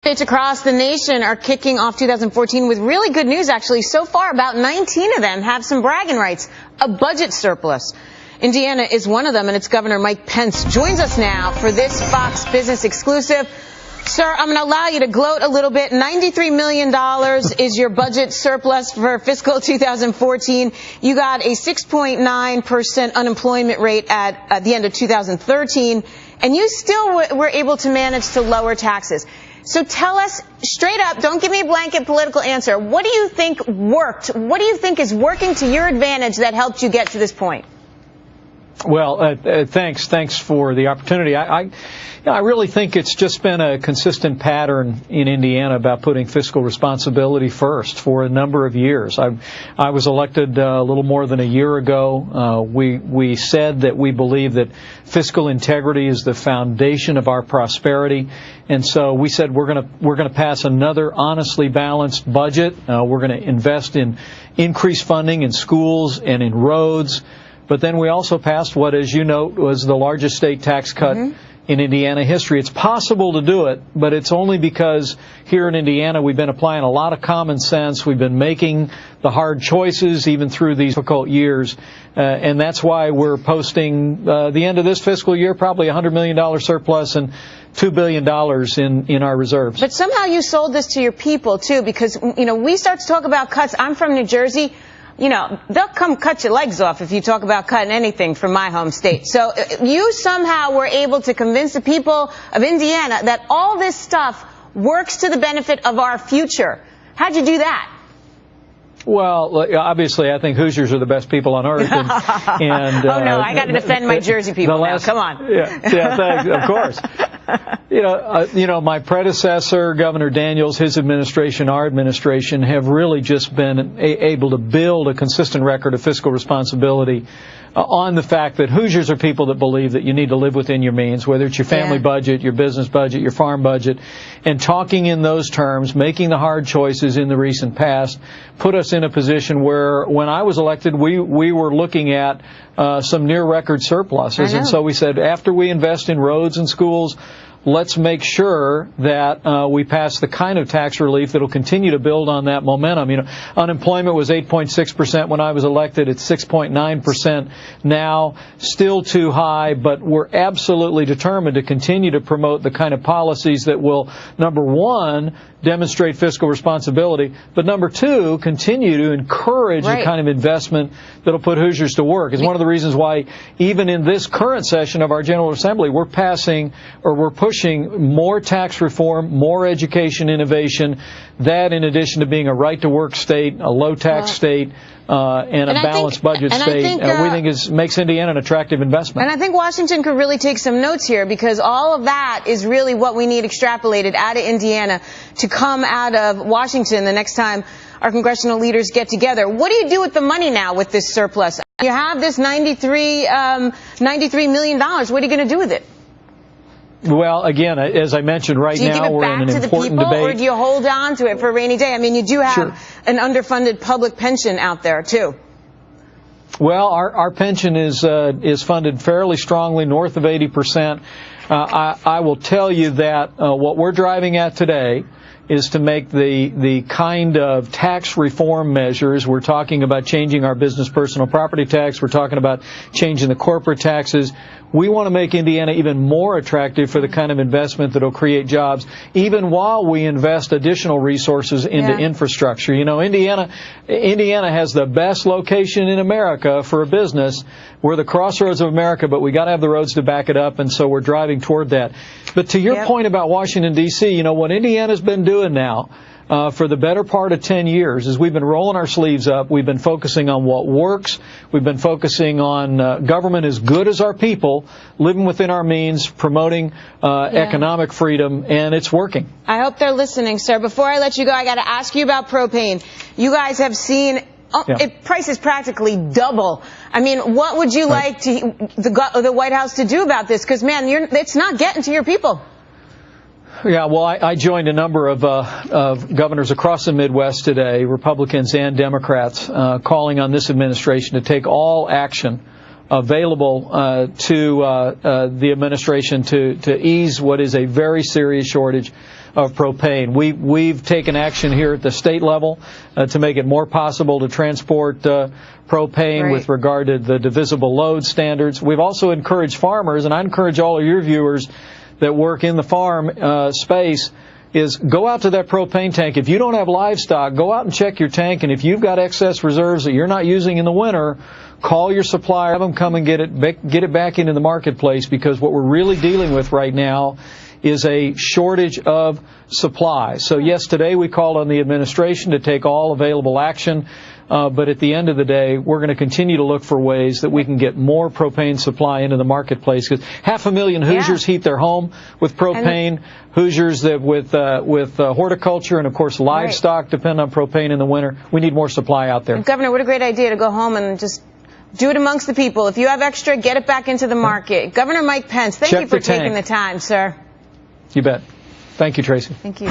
States across the nation are kicking off 2014 with really good news, actually. So far, about 19 of them have some bragging rights, a budget surplus. Indiana is one of them, and its Governor Mike Pence joins us now for this Fox Business exclusive. Sir, I'm going to allow you to gloat a little bit. $93 million is your budget surplus for fiscal 2014. You got a 6.9% unemployment rate at the end of 2013, and you still were able to manage to lower taxes. So tell us straight up, don't give me a blanket political answer. What do you think worked? What do you think is working to your advantage that helped you get to this point? Well, thanks for the opportunity. I really think it's just been a consistent pattern in Indiana about putting fiscal responsibility first for a number of years. I was elected a little more than a year ago. We said that we believe that fiscal integrity is the foundation of our prosperity, and so we said we're going to pass another honestly balanced budget. We're going to invest in increased funding in schools and in roads. But then we also passed what, as you note, was the largest state tax cut in Indiana history. It's possible to do it, but it's only because here in Indiana we've been applying a lot of common sense. We've been making the hard choices even through these difficult years. And that's why we're posting the end of this fiscal year probably $100 million surplus and $2 billion in our reserves. But somehow you sold this to your people, too, because, you know, we start to talk about cuts. I'm from New Jersey. You know, they'll come cut your legs off if you talk about cutting anything from my home state. So you somehow were able to convince the people of Indiana that all this stuff works to the benefit of our future. How'd you do that? Well, obviously, I think Hoosiers are the best people on earth. And oh, no, I got to defend my Jersey people now. Come on. Yeah, thanks, of course. You know, my predecessor, Governor Daniels, his administration, our administration, have really just been able to build a consistent record of fiscal responsibility on the fact that Hoosiers are people that believe that you need to live within your means, whether it's your family budget, your business budget, your farm budget, and talking in those terms, making the hard choices in the recent past, put us in a position where, when I was elected, we were looking at some near record surpluses. And so we said, after we invest in roads and schools, let's make sure that we pass the kind of tax relief that will continue to build on that momentum. You know, unemployment was 8.6% when I was elected. It's 6.9% now. Still too high, but we're absolutely determined to continue to promote the kind of policies that will, number one, demonstrate fiscal responsibility, but number two, continue to encourage the kind of investment that will put Hoosiers to work. It's one of the reasons why, even in this current session of our General Assembly, we're pushing more tax reform, more education innovation, that in addition to being a right-to-work state, a low-tax state, and a balanced budget state, we think makes Indiana an attractive investment. And I think Washington could really take some notes here, because all of that is really what we need extrapolated out of Indiana to come out of Washington the next time our congressional leaders get together. What do you do with the money now with this surplus? You have this $93 million. What are you going to do with it? Well, again, as I mentioned, now we're in an important debate. Do you give it back to the people, or do you hold on to it for a rainy day? I mean, you do have an underfunded public pension out there, too. Well, our pension is funded fairly strongly, north of 80%. I will tell you that what we're driving at today is to make the kind of tax reform measures. We're talking about changing our business personal property tax. We're talking about changing the corporate taxes. We want to make Indiana even more attractive for the kind of investment that will create jobs, even while we invest additional resources into infrastructure. You know, Indiana has the best location in America for a business. We're the crossroads of America, but we got to have the roads to back it up, and so we're driving toward that. But to your point about Washington, D.C., you know, what Indiana's been doing now for the better part of 10 years is we've been rolling our sleeves up. We've been focusing on what works. We've been focusing on government as good as our people, living within our means, promoting economic freedom, and it's working. I hope they're listening, sir. Before I let you go, I got to ask you about propane. You guys have seen prices practically double. I mean, what would you like the White House to do about this? Because, man, it's not getting to your people. Yeah, well, I joined a number of governors across the Midwest today, Republicans and Democrats, calling on this administration to take all action available to the administration to ease what is a very serious shortage of propane. We've taken action here at the state level to make it more possible to transport propane with regard to the divisible load standards. We've also encouraged farmers, and I encourage all of your viewers that work in the farm space, is go out to that propane tank. If you don't have livestock, go out and check your tank, and if you've got excess reserves that you're not using in the winter, call your supplier, have them come and get it back into the marketplace, because what we're really dealing with right now is a shortage of supply. So yes, today we called on the administration to take all available action, but at the end of the day, we're going to continue to look for ways that we can get more propane supply into the marketplace, because 500,000 Hoosiers heat their home with propane. Hoosiers that with horticulture and, of course, livestock depend on propane in the winter. We need more supply out there. Governor, what a great idea to go home and just do it amongst the people. If you have extra, get it back into the market. Governor Mike Pence, thank you for taking the time, sir. You bet. Thank you, Tracy. Thank you.